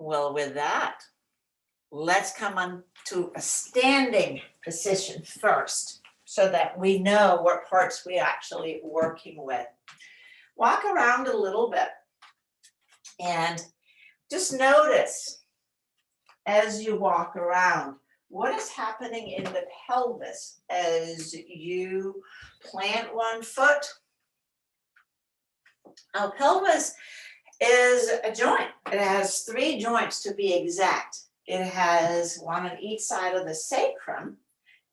Well, with that, let's come on to a standing position first so that we know what parts we're actually working with. Walk around a little bit and just notice as you walk around, what is happening in the pelvis as you plant one foot? Our pelvis is a joint. It has 3 joints to be exact. It has one on each side of the sacrum,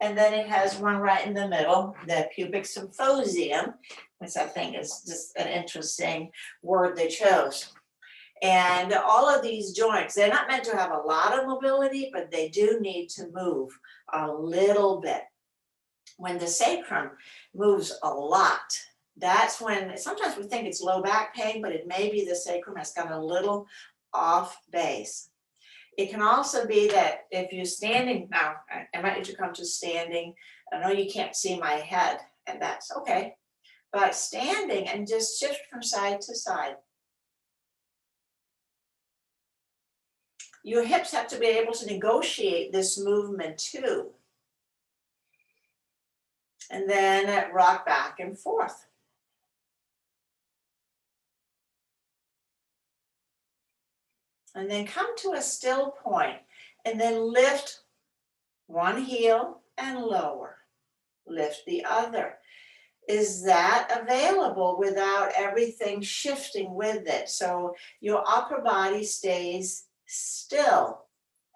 and then it has one right in the middle, the pubic symposium, which I think is just an interesting word they chose. And all of these joints, they're not meant to have a lot of mobility, but they do need to move a little bit. When the sacrum moves a lot, that's when sometimes we think it's low back pain, but it may be the sacrum has got a little off base. It can also be that if you're standing, now I might need to come to standing. I know you can't see my head, and that's okay. But standing and just shift from side to side. Your hips have to be able to negotiate this movement too. And then rock back and forth. And then come to a still point and then lift one heel and lower. Lift the other. Is that available without everything shifting with it? So your upper body stays still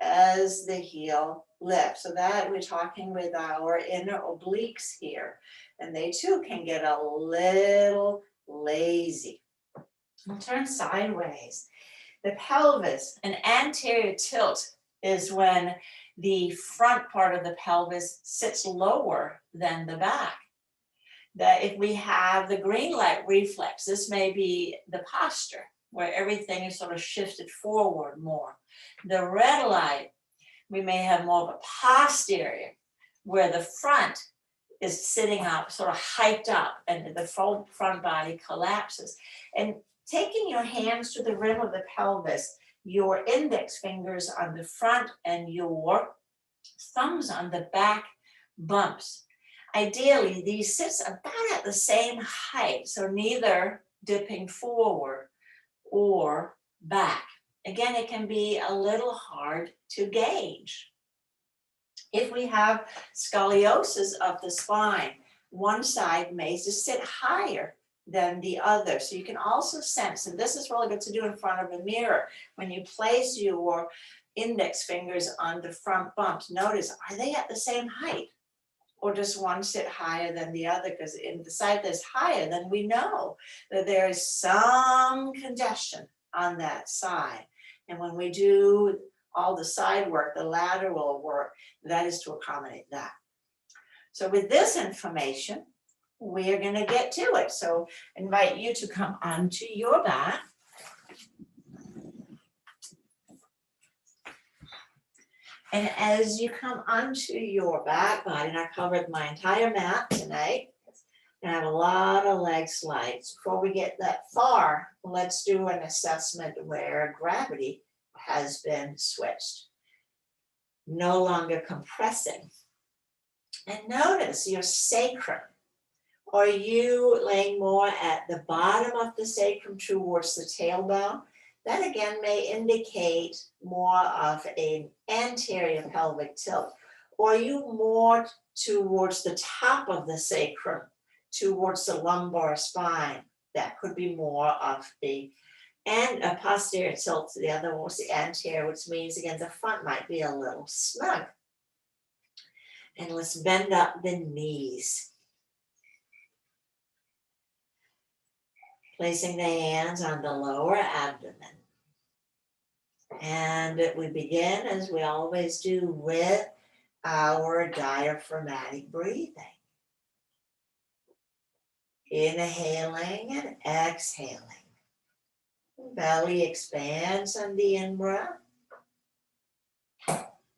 as the heel lifts. So that we're talking with our inner obliques here. And they too can get a little lazy. We'll turn sideways. The pelvis, an anterior tilt is when the front part of the pelvis sits lower than the back. That if we have the green light reflex, this may be the posture where everything is sort of shifted forward more. The red light, we may have more of a posterior where the front is sitting up, sort of hiked up, and the front body collapses. And taking your hands to the rim of the pelvis, your index fingers on the front and your thumbs on the back bumps. Ideally, these sits about at the same height, so neither dipping forward or back. Again, it can be a little hard to gauge. If we have scoliosis of the spine, one side may just sit higher than the other. So you can also sense, and this is really good to do in front of a mirror, when you place your index fingers on the front bumps, notice, are they at the same height? Or does one sit higher than the other? Because in the side that's higher, then we know that there is some congestion on that side. And when we do all the side work, the lateral work, that is to accommodate that. So with this information, we are going to get to it. So invite you to come onto your back. And as you come onto your back body, and I covered my entire mat tonight, and I have a lot of leg slides. Before we get that far, let's do an assessment where gravity has been switched. No longer compressing. And notice your sacrum. Are you laying more at the bottom of the sacrum towards the tailbone? That again may indicate more of an anterior pelvic tilt. Or are you more towards the top of the sacrum, towards the lumbar spine? That could be more of the a posterior tilt. The other one was the anterior, which means again the front might be a little snug. And let's bend up the knees. Placing the hands on the lower abdomen. And we begin, as we always do, with our diaphragmatic breathing. Inhaling and exhaling. Belly expands on the in-breath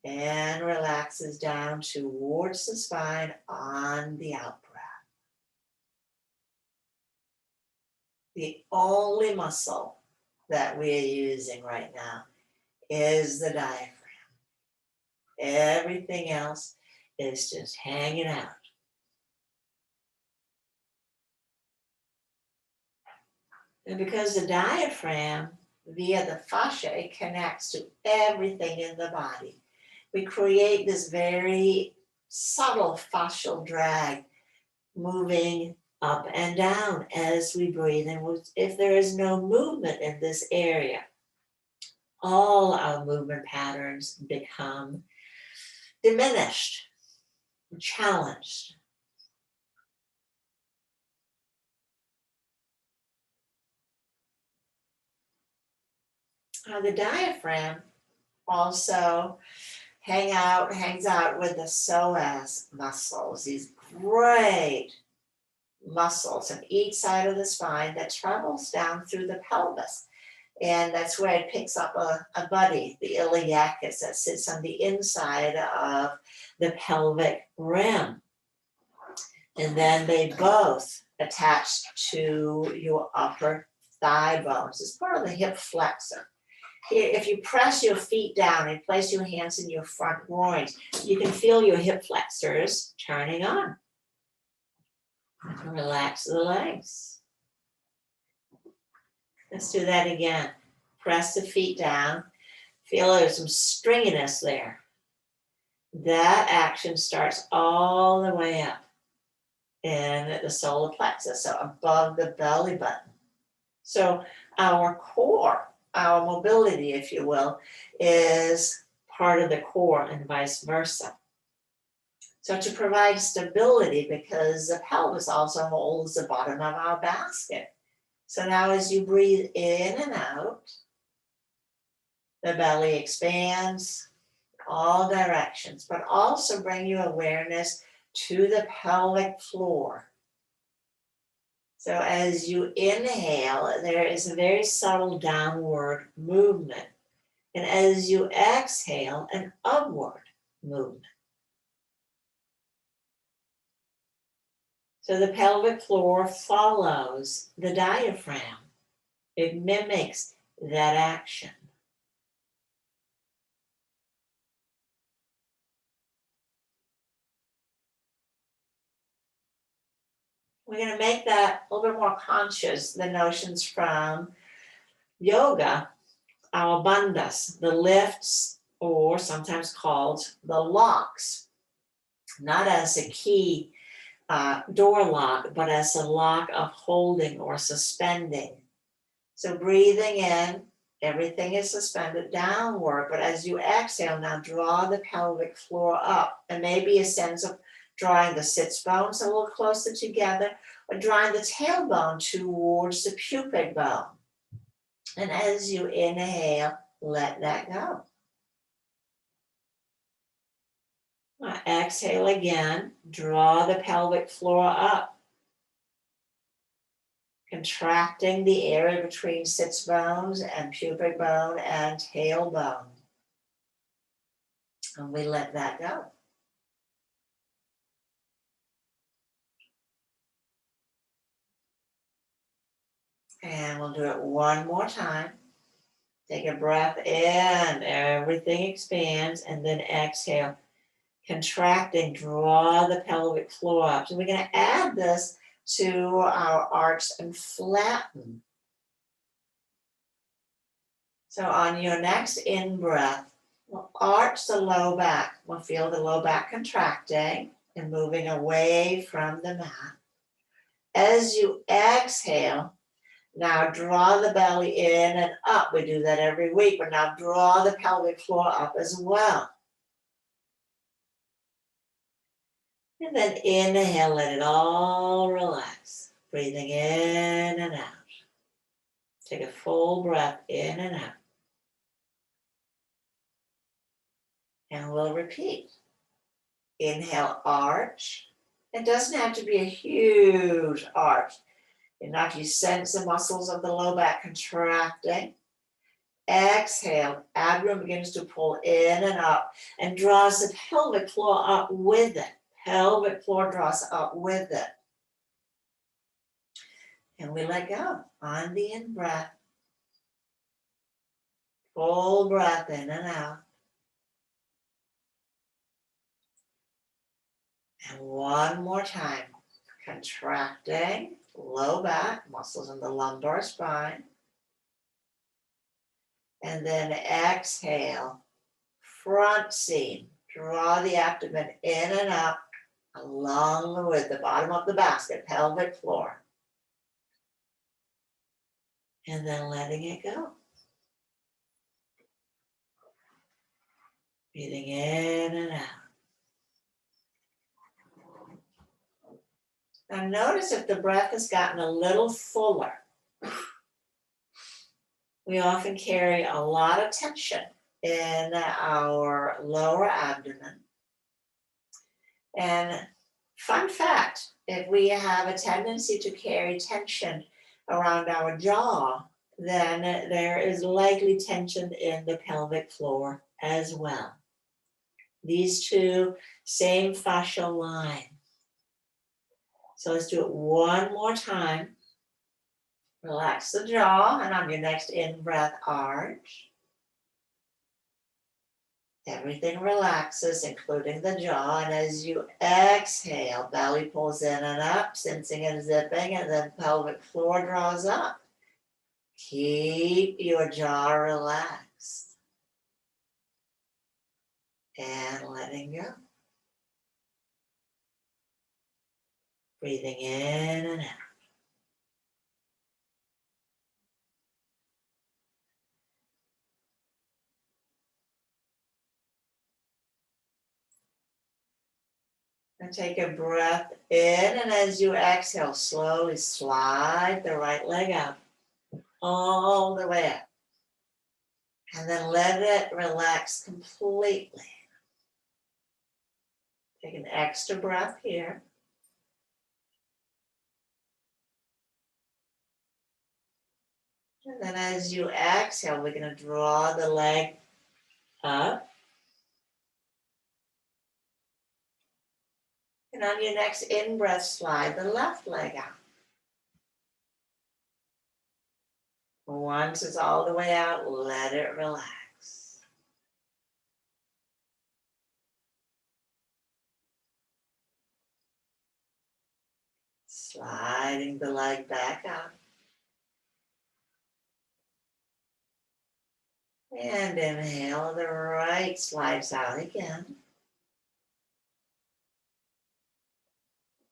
and relaxes down towards the spine on the out-breath. The only muscle that we are using right now is the diaphragm. Everything else is just hanging out. And because the diaphragm, via the fascia, it connects to everything in the body, we create this very subtle fascial drag moving up and down as we breathe. And if there is no movement in this area, all our movement patterns become diminished, challenged. The diaphragm also hangs out with the psoas muscles, these great muscles on each side of the spine that travels down through the pelvis. And that's where it picks up a buddy, the iliacus, that sits on the inside of the pelvic rim. And then they both attach to your upper thigh bones. It's part of the hip flexor. Here, if you press your feet down and place your hands in your front groins, you can feel your hip flexors turning on. Relax the legs. Let's do that again. Press the feet down. Feel there's some stringiness there. That action starts all the way up in the solar plexus, so above the belly button. So our core, our mobility, if you will, is part of the core and vice versa. So to provide stability, because the pelvis also holds the bottom of our basket. So now as you breathe in and out, the belly expands all directions, but also bring your awareness to the pelvic floor. So as you inhale, there is a very subtle downward movement. And as you exhale, an upward movement. So the pelvic floor follows the diaphragm. It mimics that action. We're going to make that a little bit more conscious, the notions from yoga, our bandhas, the lifts, or sometimes called the locks, not as a key door lock, but as a lock of holding or suspending. So breathing in, everything is suspended downward, but as you exhale, now draw the pelvic floor up, and maybe a sense of drawing the sits bones a little closer together, or drawing the tailbone towards the pubic bone. And as you inhale, let that go. Now exhale again, draw the pelvic floor up, contracting the area between sits bones and pubic bone and tailbone. And we let that go. And we'll do it one more time. Take a breath in, everything expands, and then exhale. Contracting, draw the pelvic floor up. So we're going to add this to our arch and flatten. So on your next in-breath, we'll arch the low back. We'll feel the low back contracting and moving away from the mat. As you exhale, now draw the belly in and up. We do that every week, but now draw the pelvic floor up as well. And then inhale, let it all relax. Breathing in and out. Take a full breath in and out. And we'll repeat. Inhale, arch. It doesn't have to be a huge arch. Enough you sense the muscles of the low back contracting. Exhale, abdomen begins to pull in and up and draws the pelvic floor up with it. Pelvic floor draws up with it. And we let go on the in-breath. Full breath in and out. And one more time. Contracting, low back, muscles in the lumbar spine. And then exhale, front seam. Draw the abdomen in and up along with the bottom of the basket, pelvic floor. And then letting it go. Breathing in and out. Now notice if the breath has gotten a little fuller. We often carry a lot of tension in our lower abdomen. And fun fact, if we have a tendency to carry tension around our jaw, then there is likely tension in the pelvic floor as well. These two, same fascial line. So let's do it one more time. Relax the jaw, and on your next in-breath, arch. Everything relaxes, including the jaw, and as you exhale, belly pulls in and up, sensing and zipping, and then pelvic floor draws up. Keep your jaw relaxed. And letting go. Breathing in and out. And take a breath in, and as you exhale, slowly slide the right leg out, all the way up. And then let it relax completely. Take an extra breath here. And then as you exhale, we're going to draw the leg up. And on your next in-breath, slide the left leg out. Once it's all the way out, let it relax. Sliding the leg back out. And inhale, the right slides out again.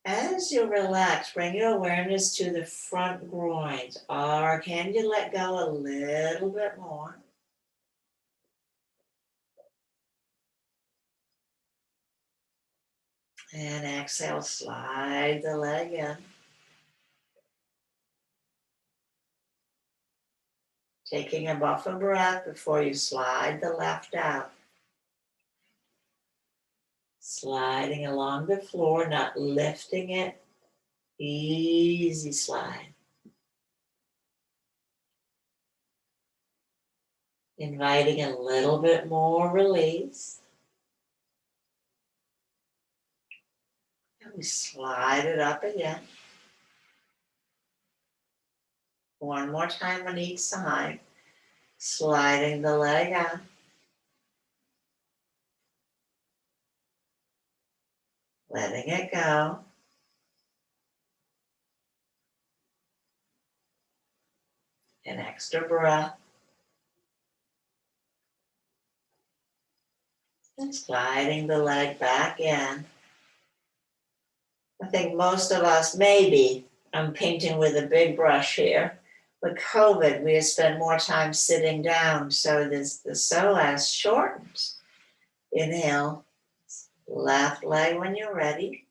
As you relax, bring your awareness to the front groins, or can you let go a little bit more? And exhale, slide the leg in. Taking a buffer breath before you slide the left out. Sliding along the floor, not lifting it. Easy slide. Inviting a little bit more release. And we slide it up again. One more time on each side. Sliding the leg out. Letting it go. An extra breath. And sliding the leg back in. I think most of us, maybe, I'm painting with a big brush here. With COVID, we have spent more time sitting down, so the psoas shortens. Inhale, left leg when you're ready.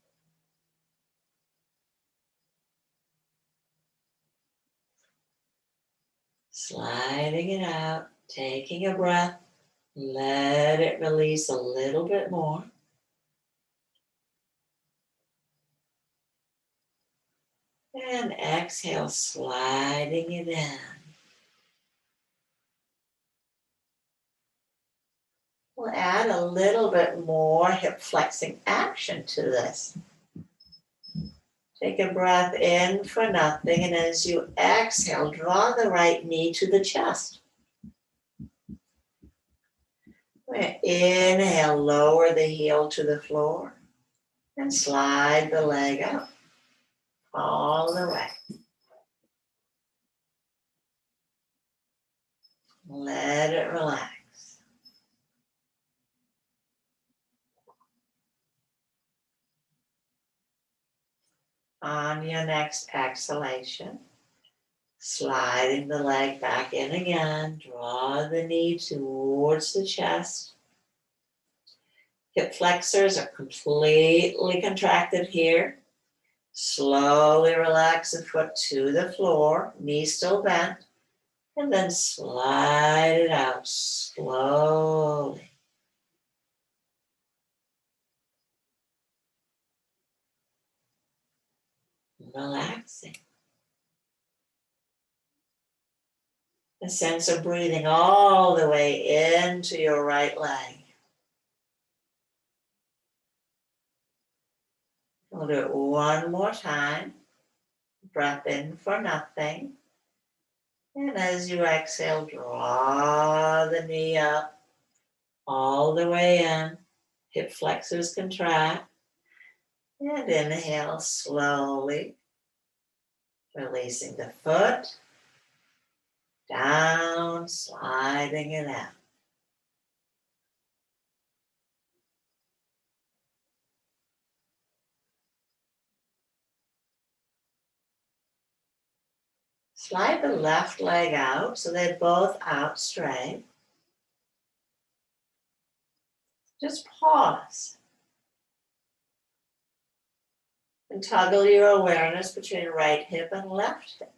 Sliding it out, taking a breath. Let it release a little bit more. And exhale, sliding it in. We'll add a little bit more hip flexing action to this. Take a breath in for nothing, and as you exhale, draw the right knee to the chest. Inhale, lower the heel to the floor and slide the leg up all the way. Let it relax. On your next exhalation, sliding the leg back in again, draw the knee towards the chest. Hip flexors are completely contracted here. Slowly relax the foot to the floor, knee still bent, and then slide it out slowly. Relaxing. A sense of breathing all the way into your right leg. We'll do it one more time. Breath in for nothing. And as you exhale, draw the knee up all the way in. Hip flexors contract. And inhale slowly, releasing the foot, down, sliding it out. Slide the left leg out so they're both out straight. Just pause. And toggle your awareness between right hip and left hip.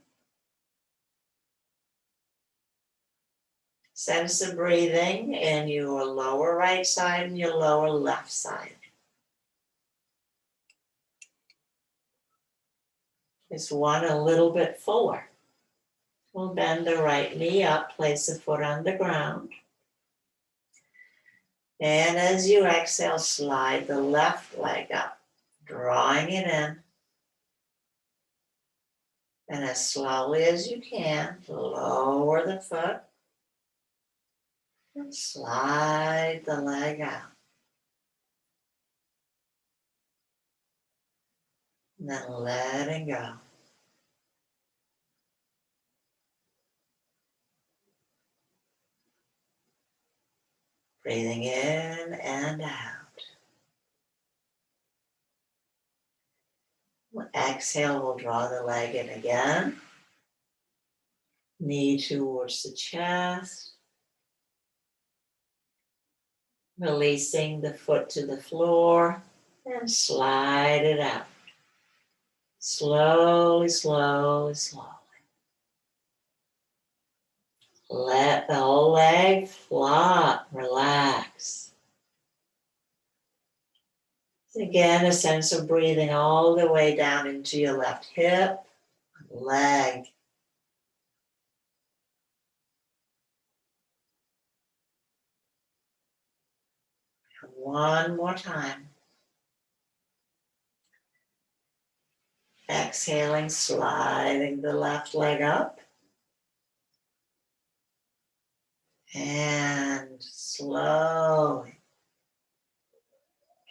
Sense the breathing in your lower right side and your lower left side. Just one a little bit fuller. We'll bend the right knee up, place the foot on the ground. And as you exhale, slide the left leg up, drawing it in. And as slowly as you can, lower the foot and slide the leg out. And then letting go. Breathing in and out. Exhale, we'll draw the leg in again. Knee towards the chest. Releasing the foot to the floor and slide it out. Slowly, slowly, slowly. Let the whole leg flop, relax. Again, a sense of breathing all the way down into your left hip, leg. One more time. Exhaling, sliding the left leg up. And slowly,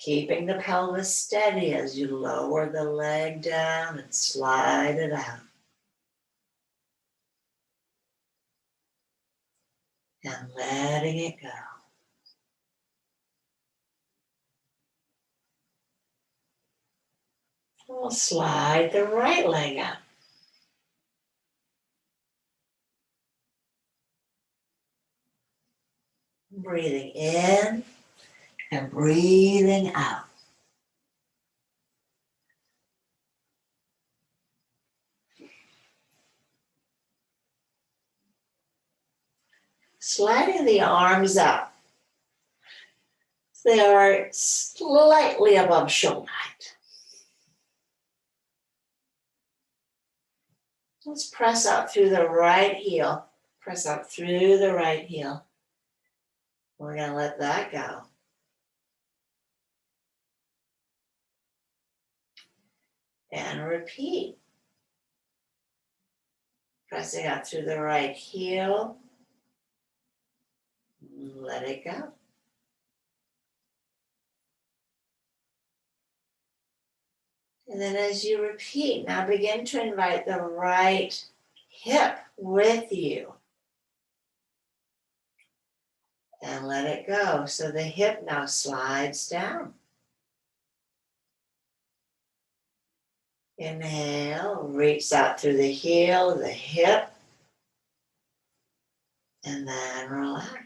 keeping the pelvis steady as you lower the leg down and slide it out. And letting it go. We'll slide the right leg up. Breathing in and breathing out. Sliding the arms up. They are slightly above shoulder height. Let's press up through the right heel. Press up through the right heel. We're going to let that go. And repeat. Pressing up through the right heel. Let it go. And then as you repeat, now begin to invite the right hip with you. And let it go. So the hip now slides down. Inhale, reach out through the heel, the hip, and then relax.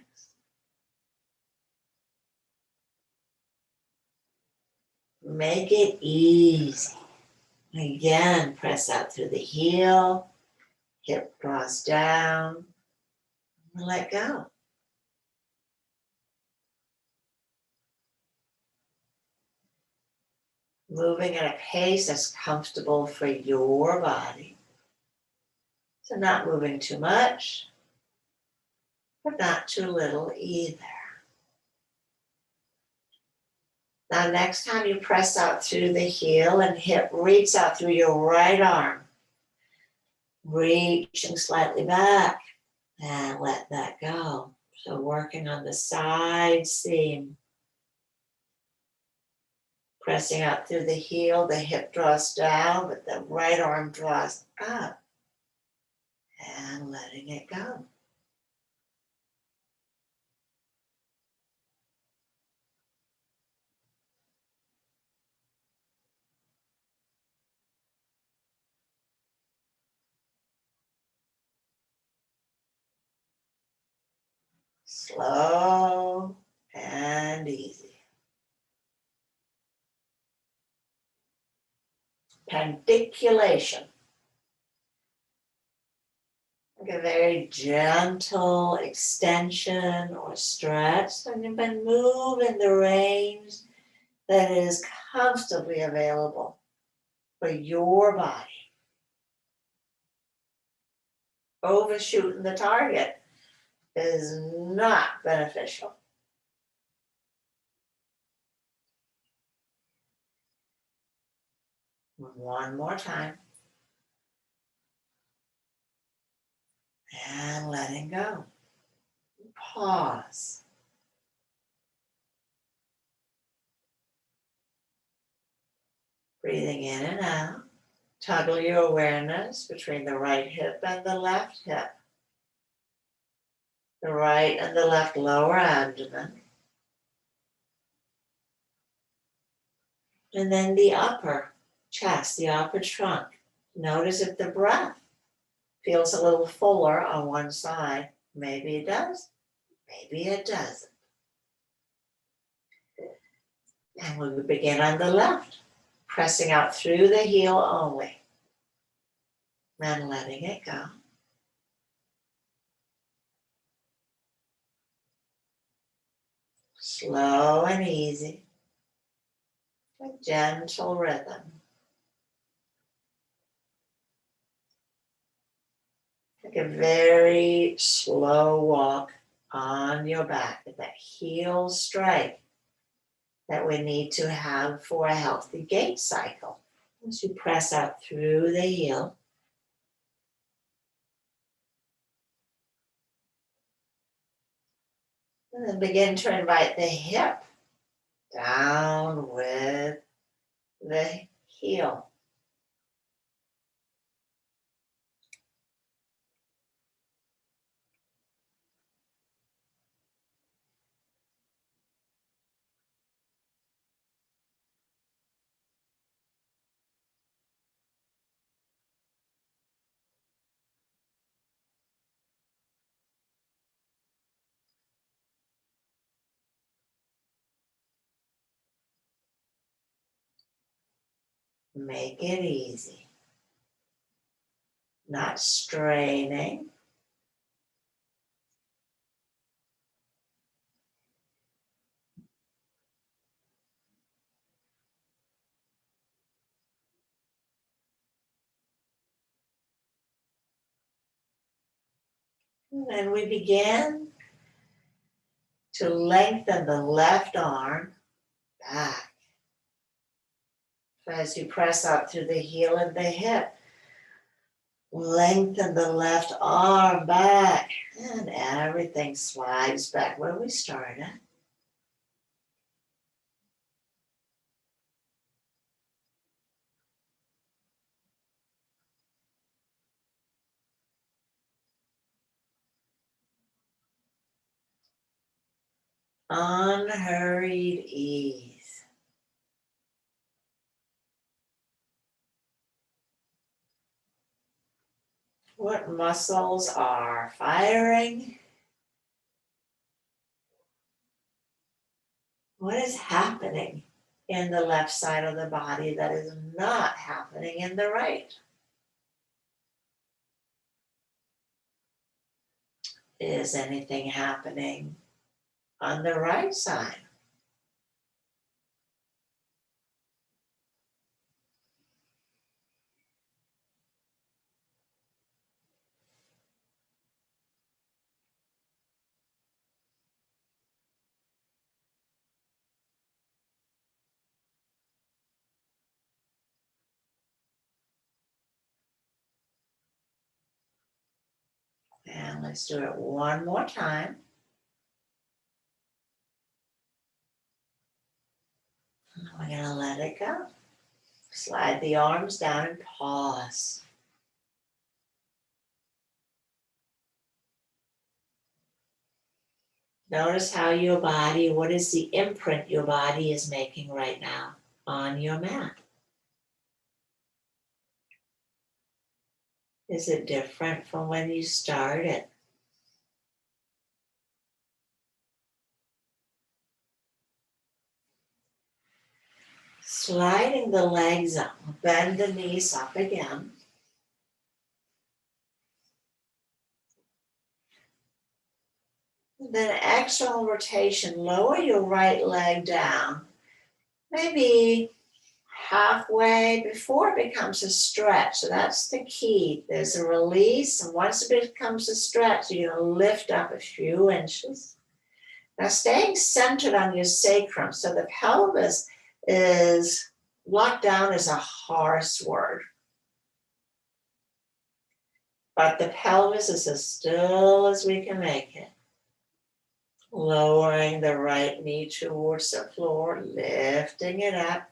Make it easy. Again, press out through the heel, hip draws down, and let go. Moving at a pace that's comfortable for your body. So not moving too much, but not too little either. Now next time you press out through the heel and hip, reach out through your right arm. Reaching slightly back and let that go. So working on the side seam. Pressing out through the heel, the hip draws down, but the right arm draws up. And letting it go. Slow and easy. Pandiculation. Like a very gentle extension or stretch. So you've been moving the range that is comfortably available for your body. Overshooting the target is not beneficial. One more time. And letting go. Pause. Breathing in and out. Toggle your awareness between the right hip and the left hip. The right and the left lower abdomen. And then the upper chest, the upper trunk. Notice if the breath feels a little fuller on one side. Maybe it does, maybe it doesn't. And we will begin on the left, pressing out through the heel only. And letting it go. Slow and easy. A gentle rhythm. Take a very slow walk on your back with that heel strike that we need to have for a healthy gait cycle. As you press out through the heel. And then begin to invite the hip down with the heel. Make it easy. Not straining. And then we begin to lengthen the left arm back. So as you press up through the heel and the hip, lengthen the left arm back, and everything slides back where we started. unhurried ease. What muscles are firing? What is happening in the left side of the body that is not happening in the right? Is anything happening on the right side? And let's do it one more time. We're going to let it go. Slide the arms down and pause. Notice how your body, what is the imprint your body is making right now on your mat? Is it different from when you started? Sliding the legs up, bend the knees up again. Then external rotation, lower your right leg down, maybe halfway before it becomes a stretch. So that's the key. There's a release, and once it becomes a stretch, you're going to lift up a few inches. Now staying centered on your sacrum, so the pelvis is locked down is a harsh word. But the pelvis is as still as we can make it. Lowering the right knee towards the floor, lifting it up.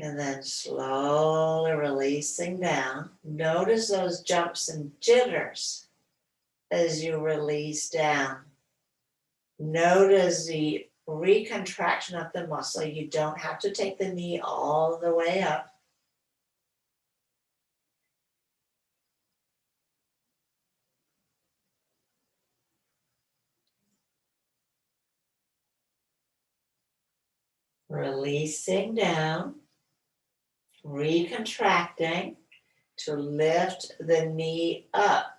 And then slowly releasing down. Notice those jumps and jitters as you release down. Notice the recontraction of the muscle. You don't have to take the knee all the way up. Releasing down, recontracting to lift the knee up.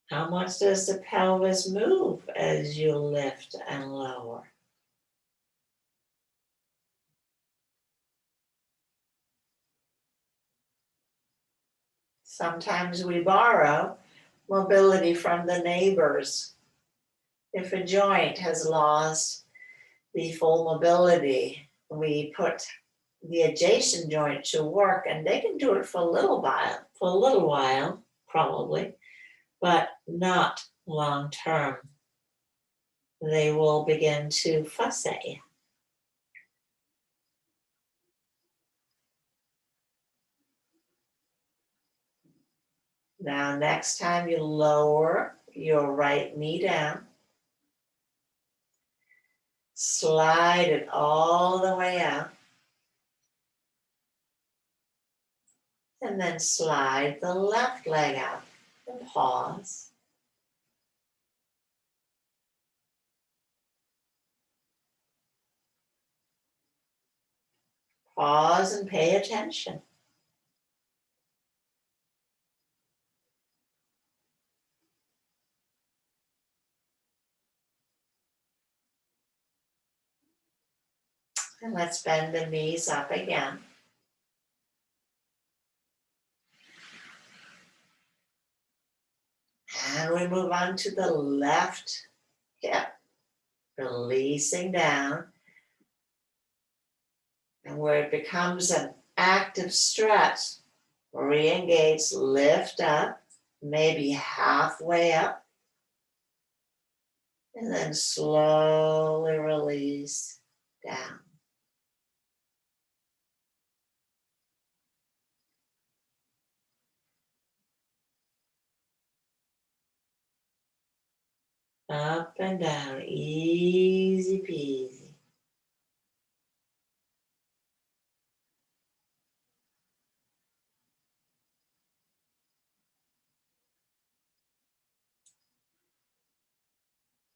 How much does the pelvis move as you lift and lower? Sometimes we borrow mobility from the neighbors. If a joint has lost the full mobility, we put the adjacent joint to work, and they can do it for a little while, probably, but not long term. They will begin to fuss at you. Now, next time you lower your right knee down, slide it all the way out, and then slide the left leg out and pause. Pause and pay attention. And let's bend the knees up again. And we move on to the left hip, releasing down. And where it becomes an active stretch, Re-engage, lift up, maybe halfway up, and then slowly release down. Up and down, easy peasy.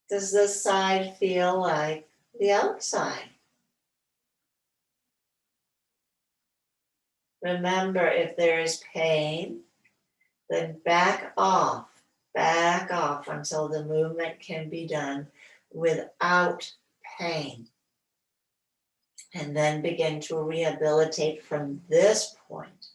Does this side feel like the outside? Remember, if there is pain, then back off until the movement can be done without pain. And then begin to rehabilitate from this point.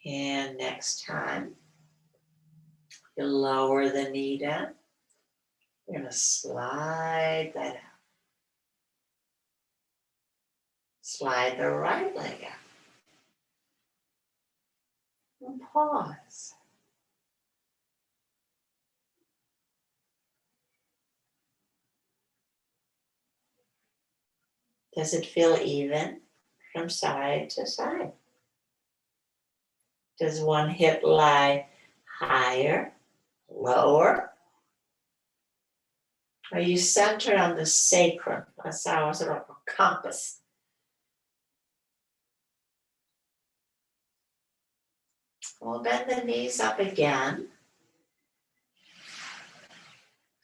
And next time, you lower the knee down. You're going to slide that out. Slide the right leg out. And pause. Does it feel even from side to side? Does one hip lie higher, lower? Are you centered on the sacrum? That's our sort of a compass. We'll bend the knees up again.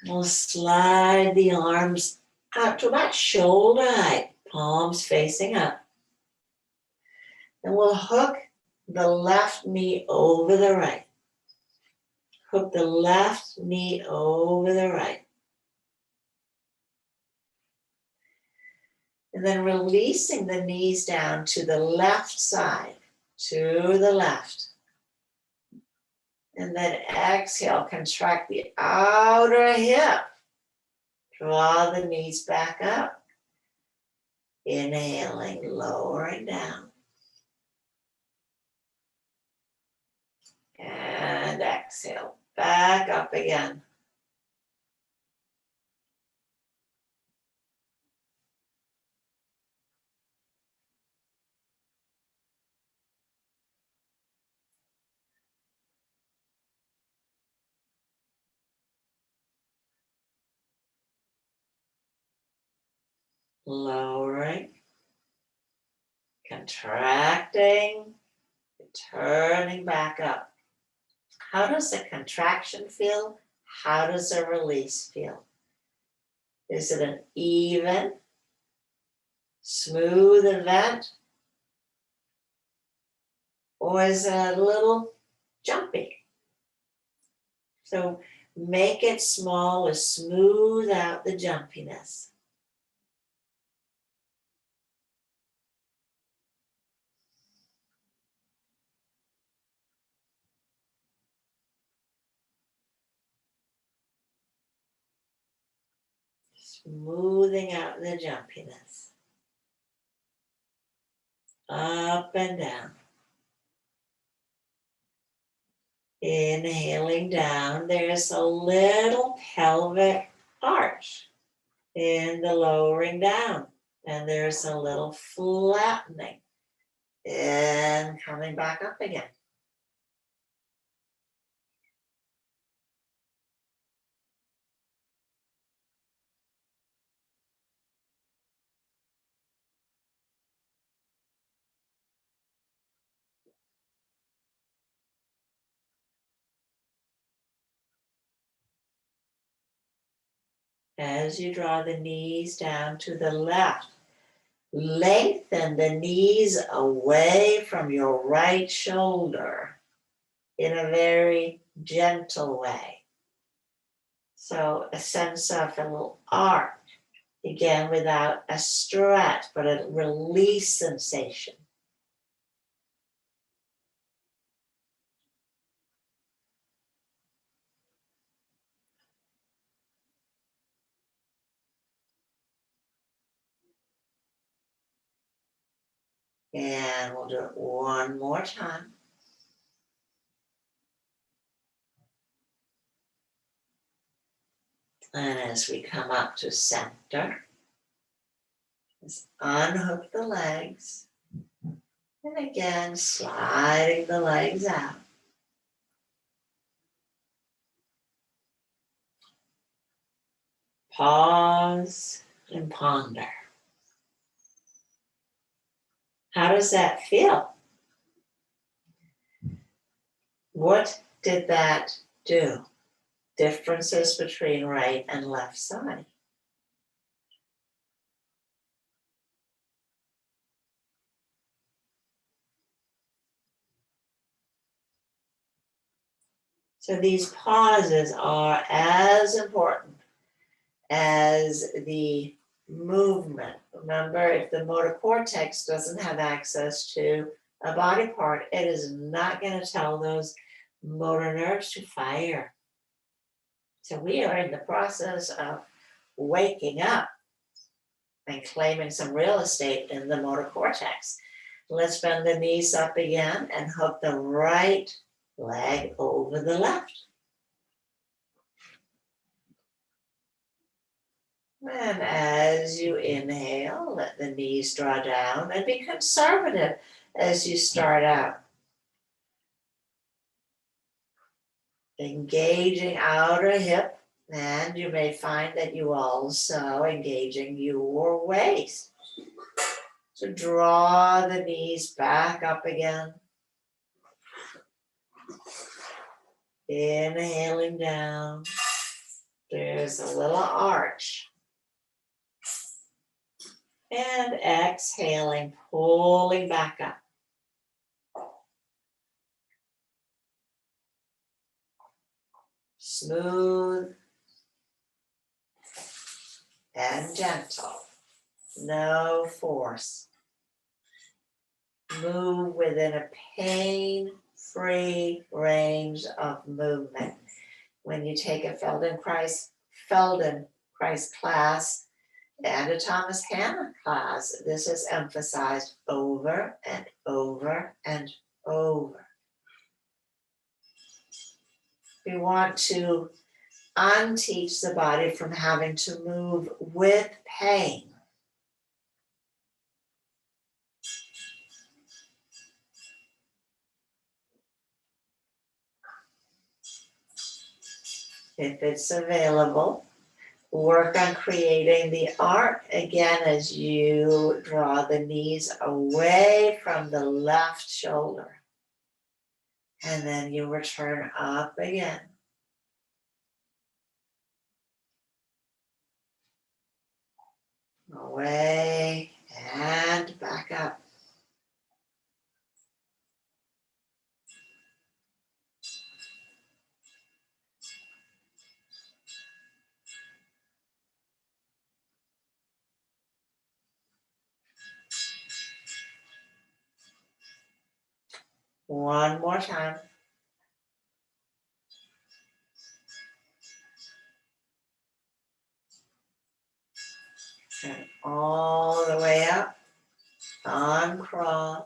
We'll slide the arms out to about shoulder height, palms facing up. And we'll hook the left knee over the right. Hook the left knee over the right. And then releasing the knees down to the left side, to the left. And then exhale, contract the outer hip. Draw the knees back up. Inhaling, lowering down. And exhale, back up again. Lowering, contracting, turning back up. How does a contraction feel? How does a release feel? Is it an even, smooth event? Or is it a little jumpy? So make it small or smooth out the jumpiness. Smoothing out the jumpiness. Up and down. Inhaling down, there's a little pelvic arch in the lowering down. And there's a little flattening. And coming back up again. As you draw the knees down to the left, lengthen the knees away from your right shoulder in a very gentle way. So a sense of a little arc, again without a stretch, but a release sensation. And we'll do it one more time. And as we come up to center, just unhook the legs. And again, sliding the legs out. Pause and ponder. How does that feel? What did that do? Differences between right and left side. So these pauses are as important as the movement. Remember, if the motor cortex doesn't have access to a body part, it is not going to tell those motor nerves to fire. So we are in the process of waking up and claiming some real estate in the motor cortex. Let's bend the knees up again and hook the right leg over the left. And as you inhale, let the knees draw down and be conservative as you start out. Engaging outer hip, and you may find that you also engaging your waist. So draw the knees back up again. Inhaling down. There's a little arch. And exhaling, pulling back up. Smooth and gentle. No force. Move within a pain-free range of movement. When you take a Feldenkrais class and a Thomas Hanna class, this is emphasized over and over and over. We want to unteach the body from having to move with pain. If it's available, work on creating the arc again as you draw the knees away from the left shoulder. And then you return up again. Away and back up. One more time. And all the way up, uncross.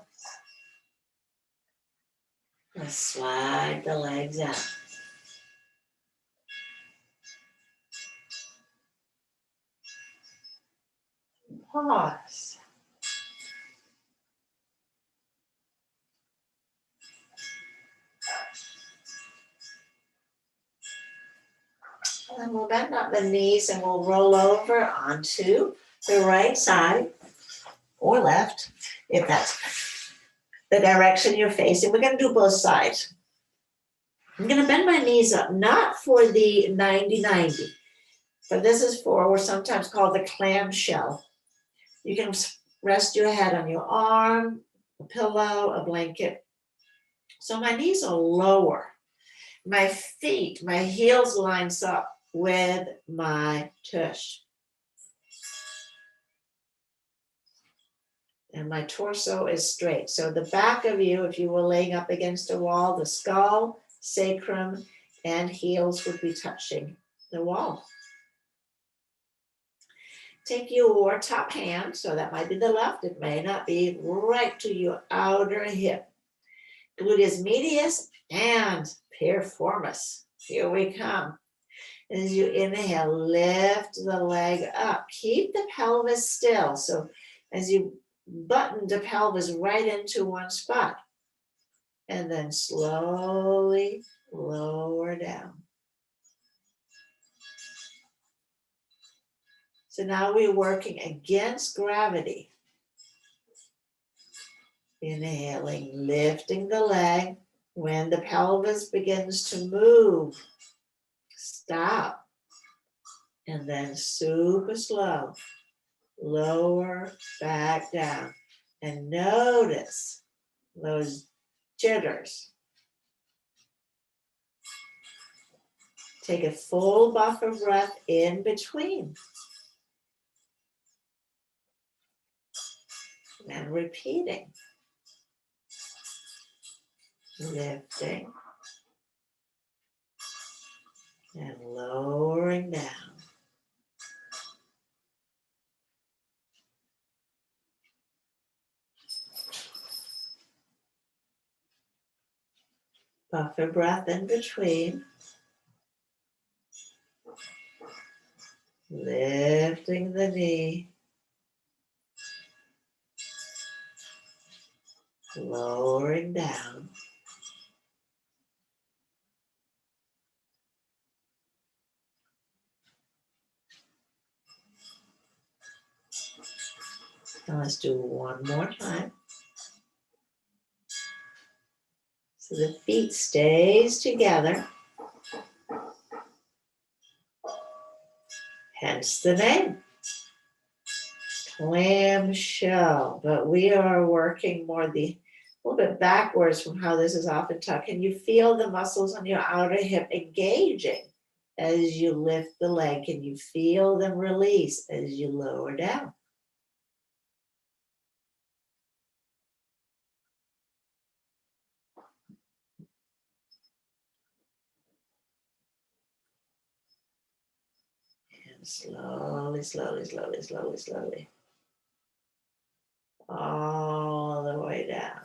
And slide the legs out. Pause. And then we'll bend up the knees and we'll roll over onto the right side or left, if that's the direction you're facing. We're going to do both sides. I'm going to bend my knees up, not for the 90-90, but this is for what's sometimes called the clamshell. You can rest your head on your arm, a pillow, a blanket. So my knees are lower. My feet, my heels lines up with my tush. And my torso is straight. So the back of you, if you were laying up against a wall, the skull, sacrum, and heels would be touching the wall. Take your top hand, so that might be the left, it may not be, right to your outer hip. Gluteus medius and piriformis. Here we come. As you inhale, lift the leg up. Keep the pelvis still. So as you button the pelvis right into one spot, and then slowly lower down. So now we're working against gravity. Inhaling, lifting the leg. When the pelvis begins to move, stop. And then super slow, lower back down. And notice those jitters. Take a full buffer breath in between. And repeating. Lifting. And lowering down. Buffer breath in between. Lifting the knee. Lowering down. Now let's do one more time. So the feet stays together. Hence the name. Clamshell. But we are working more a little bit backwards from how this is often taught. Can you feel the muscles on your outer hip engaging as you lift the leg? Can you feel them release as you lower down? And slowly, slowly, slowly, slowly, slowly. All the way down.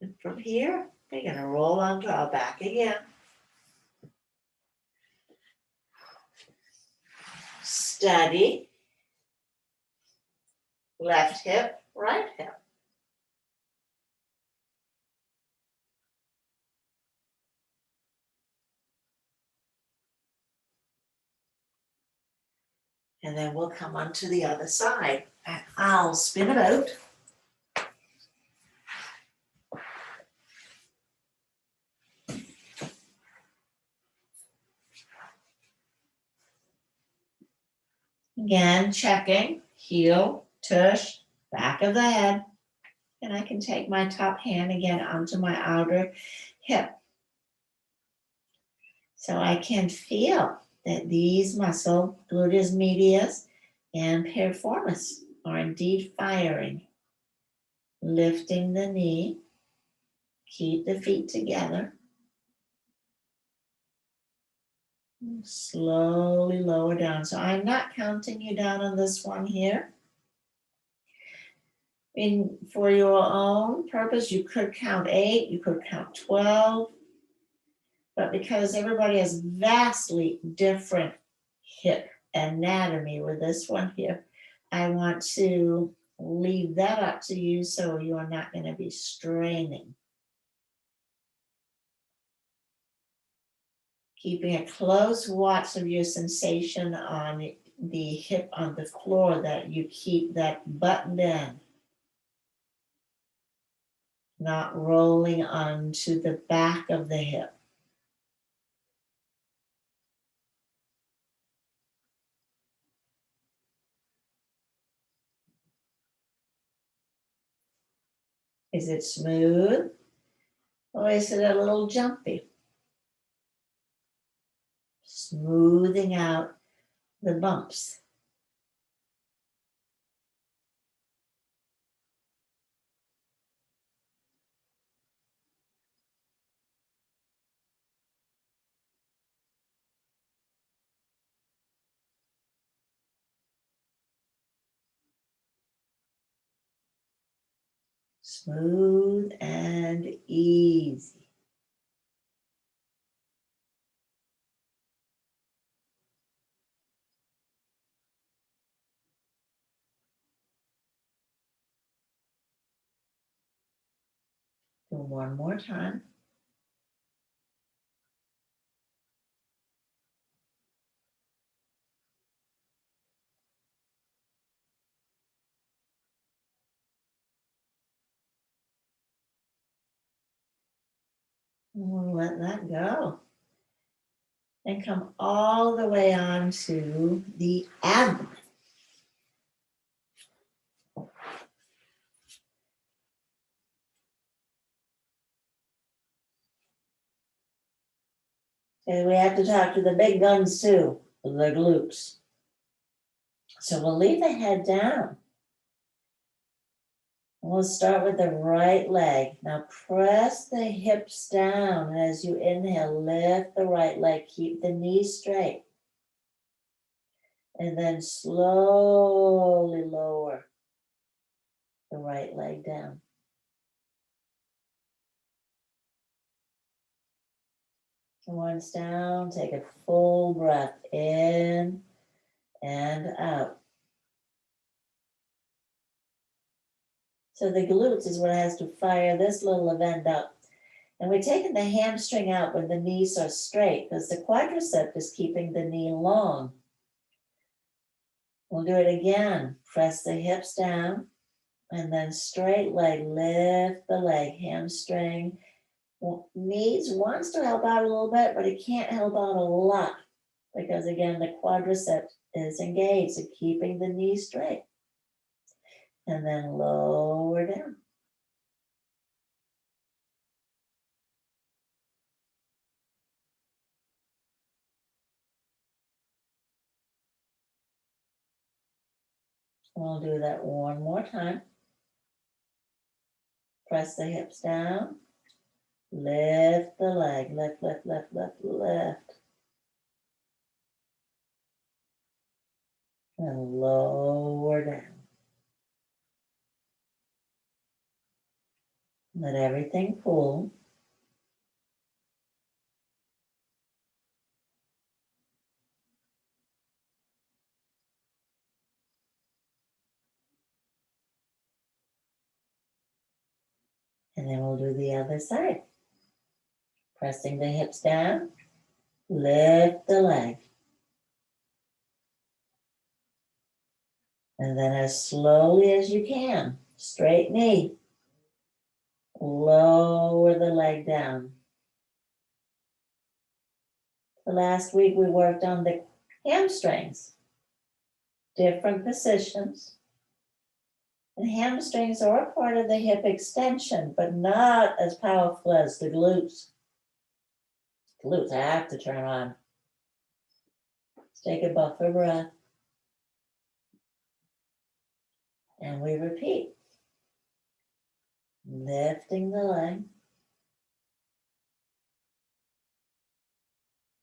And from here, we're going to roll onto our back again. Steady. Left hip, right hip. And then we'll come onto the other side. And I'll spin it out. Again, checking, heel, tush, back of the head. And I can take my top hand again onto my outer hip. So I can feel that these muscles, gluteus medius and piriformis, are indeed firing. Lifting the knee, keep the feet together. Slowly lower down. So I'm not counting you down on this one here. For your own purpose, you could count 8, you could count 12. But because everybody has vastly different hip anatomy with this one here, I want to leave that up to you so you are not going to be straining. Keeping a close watch of your sensation on the hip on the floor, that you keep that buttoned in, not rolling onto the back of the hip. Is it smooth or is it a little jumpy? smoothing out the bumps. Smooth and easy. Do one more time. We'll let that go. And come all the way on to the abdomen. And we have to talk to the big guns too, the glutes. So we'll leave the head down. We'll start with the right leg. Now press the hips down. As you inhale, lift the right leg. Keep the knee straight. And then slowly lower the right leg down. Once down, take a full breath in and out. So the glutes is what has to fire this little event up. And we're taking the hamstring out when the knees are straight because the quadricep is keeping the knee long. We'll do it again. Press the hips down and then straight leg, lift the leg, hamstring. Knees wants to help out a little bit, but it can't help out a lot because again, the quadricep is engaged, so keeping the knee straight. And then lower down. We'll do that one more time. Press the hips down. Lift the leg. Lift, lift, lift, lift, lift. And lower down. Let everything cool. And then we'll do the other side. Pressing the hips down. Lift the leg. And then as slowly as you can, straight knee. Lower the leg down. The last week we worked on the hamstrings. Different positions. And hamstrings are a part of the hip extension, but not as powerful as the glutes. Glutes have to turn on. Let's take a buffer breath. And we repeat. Lifting the leg.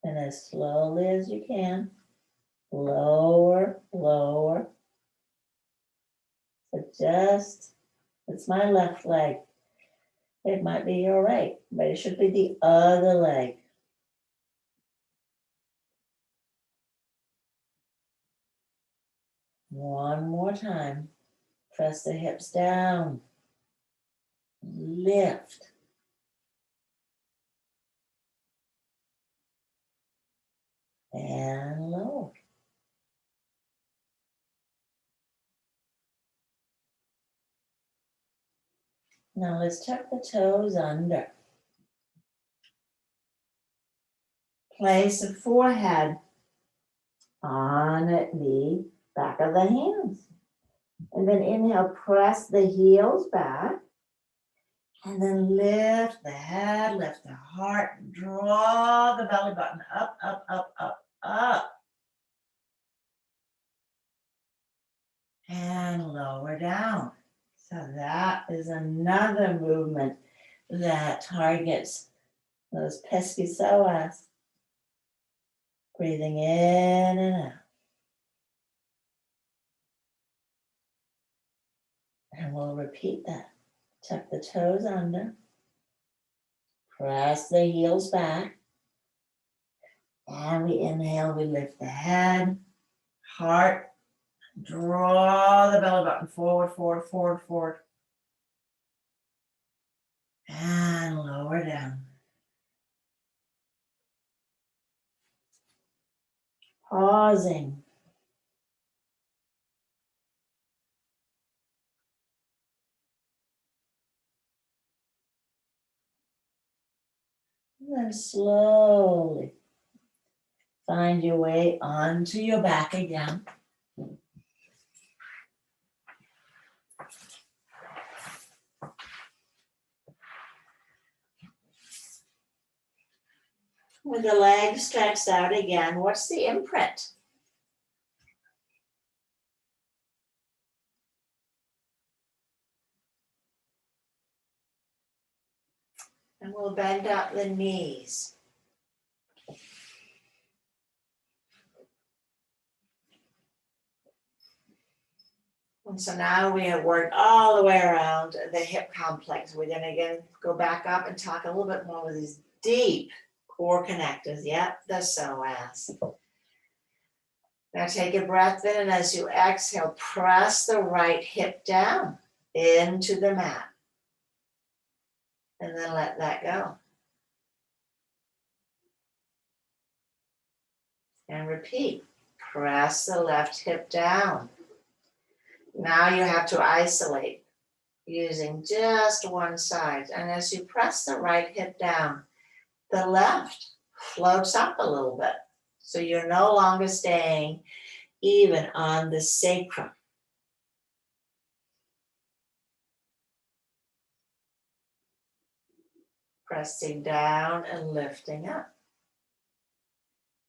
And as slowly as you can, lower, lower. So it's my left leg. It might be your right, but it should be the other leg. One more time. Press the hips down. Lift. And lower. Now let's tuck the toes under. Place the forehead on the back of the hands. And then inhale, press the heels back. And then lift the head, lift the heart, draw the belly button up, up, up, up. is another movement that targets those pesky psoas. Breathing in and out. And we'll repeat that. Tuck the toes under. Press the heels back. And we inhale, we lift the head, heart, draw the belly button forward, forward, forward, forward. And lower down. Pausing. And then slowly find your way onto your back again. With the legs stretched out again, what's the imprint? And we'll bend up the knees. And so now we have worked all the way around the hip complex. We're going to again go back up and talk a little bit more with these deep core connectors. Yep, the psoas. Now take a breath in, and as you exhale, press the right hip down into the mat. And then let that go. And repeat. Press the left hip down. Now you have to isolate using just one side. And as you press the right hip down, the left floats up a little bit. So you're no longer staying even on the sacrum. Pressing down and lifting up.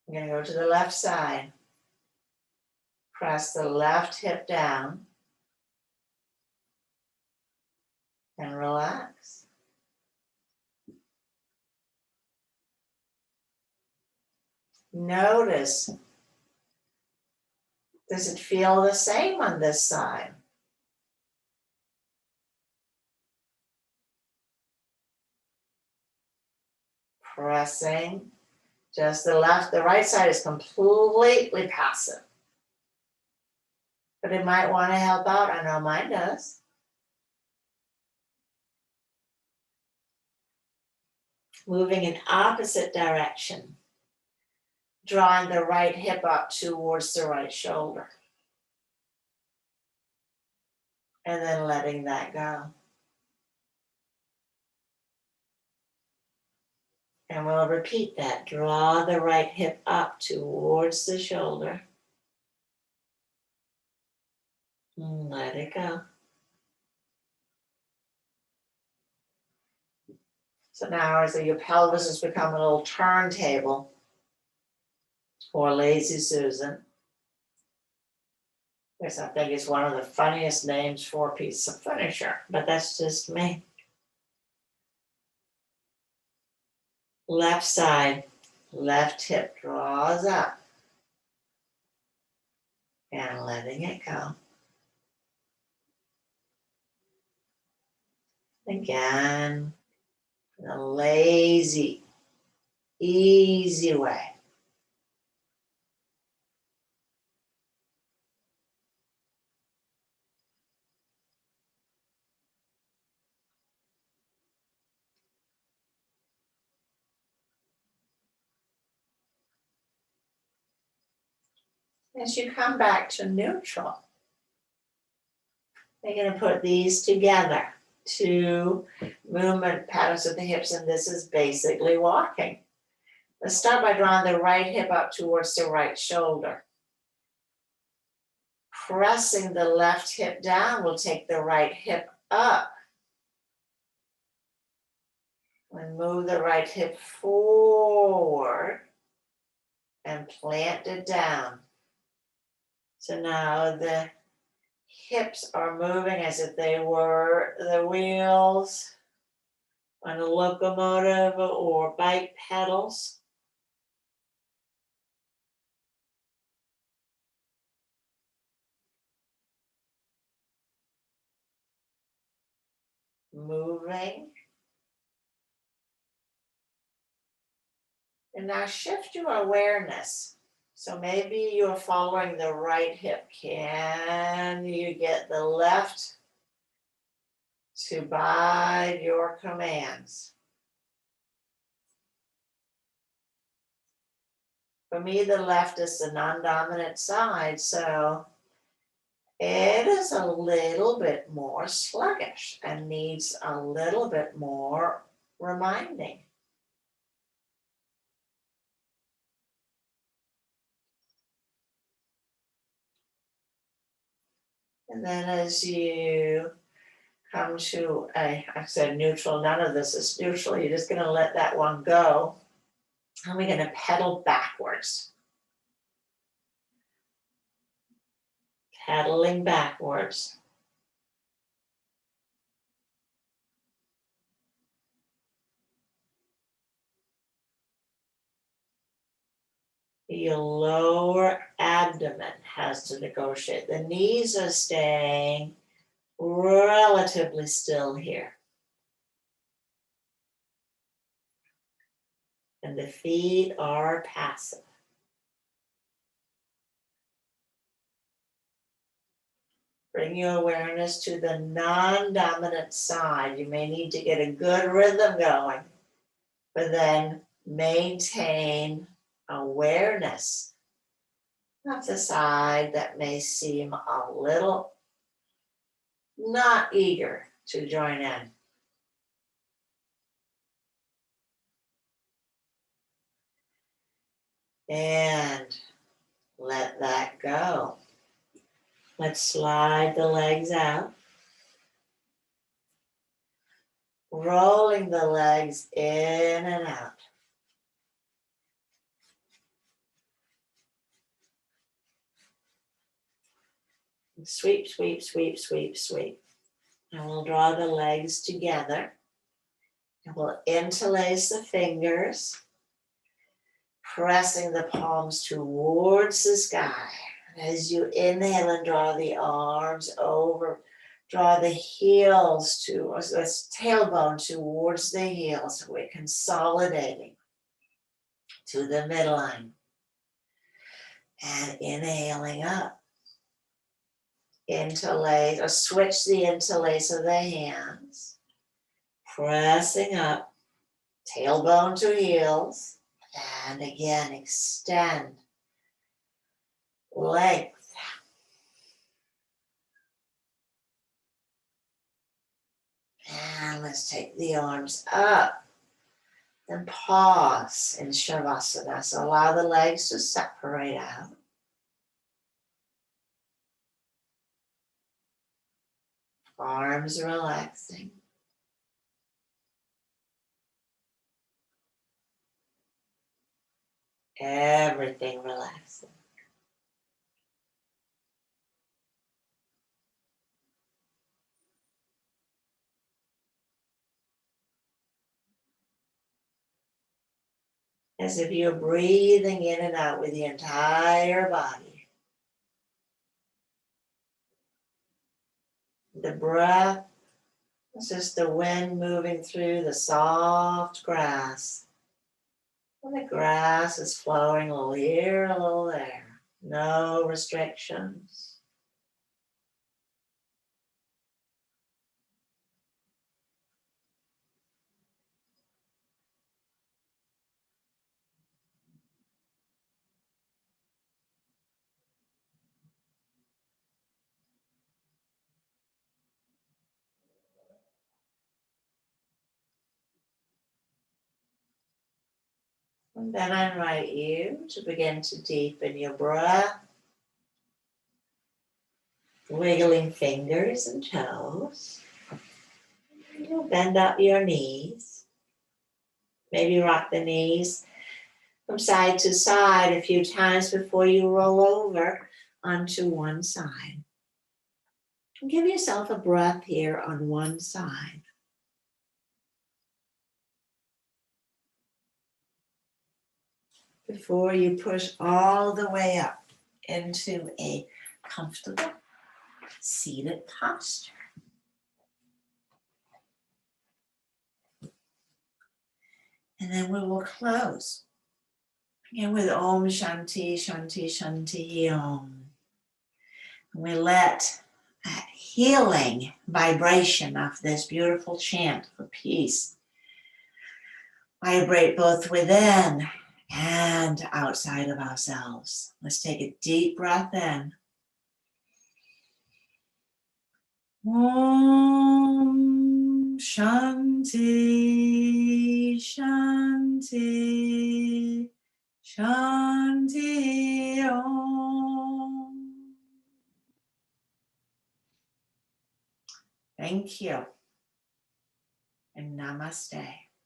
I'm going to go to the left side. Press the left hip down. And relax. Notice, does it feel the same on this side? Pressing, just the right side is completely passive. But it might want to help out, I know mine does. Moving in opposite direction. Drawing the right hip up towards the right shoulder. And then letting that go. And we'll repeat that. Draw the right hip up towards the shoulder. And let it go. So now as your pelvis has become a little turntable or lazy Susan, which I think is one of the funniest names for a piece of furniture, but that's just me. Left side, left hip draws up and letting it go. Again, in a lazy, easy way. As you come back to neutral, you're going to put these together. 2 movement patterns of the hips, and this is basically walking. Let's start by drawing the right hip up towards the right shoulder. Pressing the left hip down, we'll take the right hip up. And move the right hip forward and plant it down. So now the hips are moving as if they were the wheels on a locomotive or bike pedals. Moving. And now shift your awareness. So maybe you're following the right hip. Can you get the left to bide your commands? For me, the left is the non-dominant side, so it is a little bit more sluggish and needs a little bit more reminding. And then as you come to I said neutral, none of this is neutral. You're just going to let that one go. And we're going to pedal backwards. Pedaling backwards. Your lower abdomen has to negotiate. The knees are staying relatively still here. And the feet are passive. Bring your awareness to the non-dominant side. You may need to get a good rhythm going, but then maintain awareness of the side that may seem a little not eager to join in. And let that go. Let's slide the legs out. Rolling the legs in and out. Sweep, sweep, sweep, sweep, sweep. And we'll draw the legs together. And we'll interlace the fingers, pressing the palms towards the sky. As you inhale and draw the arms over, draw the heels to, or the tailbone towards the heels. So we're consolidating to the midline. And inhaling up. Interlace, or switch the interlace of the hands. Pressing up, tailbone to heels. And again, extend. Length. And let's take the arms up. Then pause in Shavasana. So allow the legs to separate out. Arms relaxing. Everything relaxing. As if you're breathing in and out with the entire body. The breath is just the wind moving through the soft grass. And the grass is flowing a little here, a little there. No restrictions. And then I invite you to begin to deepen your breath, wiggling fingers and toes. You'll bend up your knees. Maybe rock the knees from side to side a few times before you roll over onto one side. Give yourself a breath here on one side. Before you push all the way up into a comfortable seated posture. And then we will close again with Om Shanti, Shanti, Shanti, Om. And we let that healing vibration of this beautiful chant for peace vibrate both within and outside of ourselves. Let's take a deep breath in. Om Shanti, Shanti, Shanti Om. Thank you and namaste.